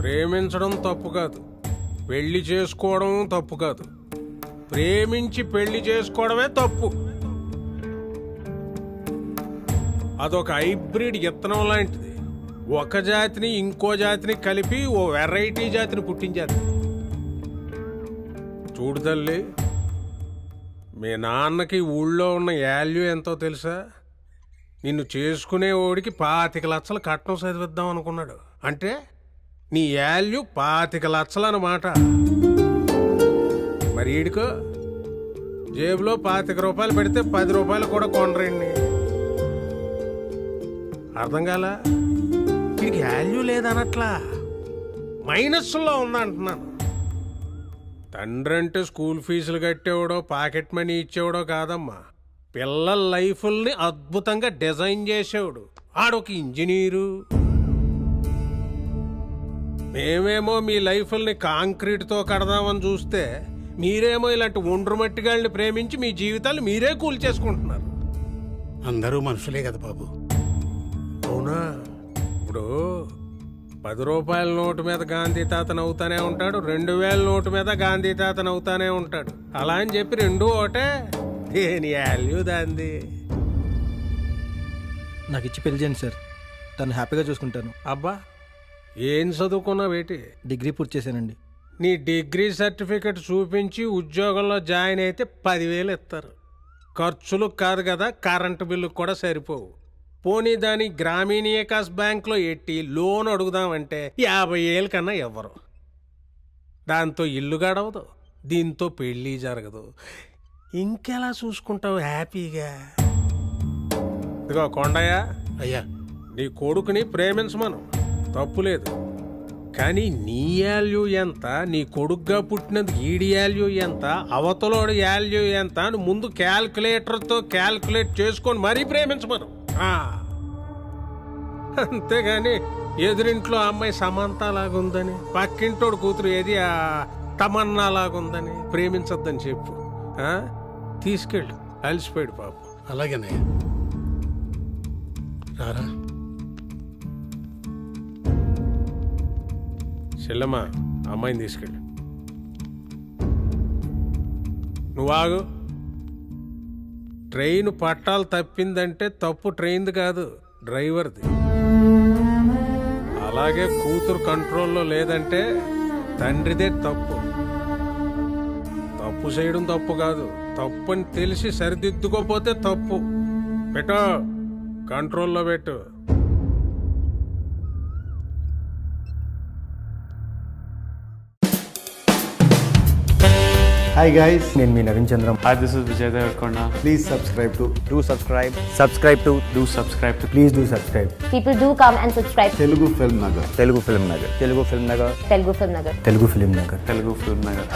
ప్రేమించడం తప్పు కాదు, పెళ్లి చేసుకోవడం తప్పు కాదు, ప్రేమించి పెళ్లి చేసుకోవడమే తప్పు. అదొక హైబ్రిడ్ విత్తనం లాంటిది. ఒక జాతిని ఇంకో జాతిని కలిపి ఓ వెరైటీ జాతిని పుట్టించేది. చూడు తల్లి, మీ నాన్నకి ఊళ్ళో ఉన్న వాల్యూ ఎంతో తెలుసా? నిన్ను చేసుకునే ఓడికి 25 లక్షలు కట్నం చదివిద్దాం అనుకున్నాడు. అంటే నీ వాల్యూ 25 లక్షలు అన్నమాట. మరి ఈడికో జేబులో 25 రూపాయలు పెడితే 10 రూపాయలు కూడా కొనరండి. అర్థం కాలా? వీడికి వాల్యూ లేదనట్లా, మైనస్లో ఉందంటున్నాను. తండ్రి అంటే స్కూల్ ఫీజులు కట్టేవాడో పాకెట్ మనీ ఇచ్చేవాడో కాదమ్మా, పిల్లల లైఫ్ని అద్భుతంగా డిజైన్ చేసేవాడు. ఆడొక ఇంజనీరు. మేమేమో మీ లైఫ్ని కాంక్రీట్తో కడదామని చూస్తే మీరేమో ఇలాంటి ఒండ్రు మట్టిగాళ్ళని ప్రేమించి మీ జీవితాలు మీరే కూల్చేసుకుంటున్నారు. అందరూ మనుషులే కదా బాబు. అవునా? ఇప్పుడు 10 రూపాయల నోటు మీద గాంధీ తాతను అవుతానే ఉంటాడు, 2000 నోటు మీద గాంధీ తాతను అవుతానే ఉంటాడు. అలా అని చెప్పి రెండూ ఒకటే, దేని వాల్యూ దాంది. నాకు ఇచ్చి పెళ్లి చేయండి సార్, తను హ్యాపీగా చూసుకుంటాను. అబ్బా, ఏం చదువుకున్నావేటి? డిగ్రీ పూర్తి చేశానండి. నీ డిగ్రీ సర్టిఫికెట్ చూపించి ఉద్యోగంలో జాయిన్ అయితే 10,000 ఇస్తారు. ఖర్చులు కాదు కదా, కరెంటు బిల్లుకు కూడా సరిపోవు. పోనీ దాని గ్రామీణ వికాస్ బ్యాంక్లో ఎట్టి లోన్ అడుగుదామంటే 50,000 కన్నా ఇవ్వరు. దాంతో ఇల్లు గడవదు, దీంతో పెళ్ళి జరగదు. ఇంకెలా చూసుకుంటావు హ్యాపీగా? ఇదిగో కొండయ్య, అయ్యా, నీ కొడుకుని ప్రేమించమను, తప్పులేదు. కానీ నీ వాల్యూ ఎంత, నీ కొడుకుగా పుట్టినందుకు ఈడి వాల్యూ ఎంత, అవతలోడి వాల్యూ ఎంత అని ముందు క్యాల్కులేటర్తో క్యాల్కులేట్ చేసుకొని మరీ ప్రేమించమను. అంతేగాని ఎదురింట్లో అమ్మాయి సమంత లాగుందని, పక్కింటోడు కూతురు ఏది తమన్నా లాగుందని ప్రేమించద్దని చెప్పు. తీసుకెళ్ళు, అలసిపోయాడు పాప. అలాగేనయ్యా. రారా చెల్లమ్మా, అమ్మాయిని తీసుకెళ్ళు. నువ్వు ఆగు. ట్రైన్ పట్టాలు తప్పిందంటే తప్పు ట్రైన్ది కాదు, డ్రైవర్ది. అలాగే కూతురు కంట్రోల్లో లేదంటే తండ్రిదే తప్పు. తప్పు చేయడం తప్పు కాదు, తప్పని తెలిసి సరిదిద్దుకోపోతే తప్పు. పెట్టో, కంట్రోల్లో పెట్టు. Hi guys, నేను మీ Naveen Chandram. Hi, this is Vijay Devarkonda. please subscribe to Do subscribe to Do subscribe to please do subscribe People do come and subscribe. Telugu Film Nagar. Telugu Film Nagar. Telugu Film Nagar. Telugu Film Nagar. Telugu Film Nagar.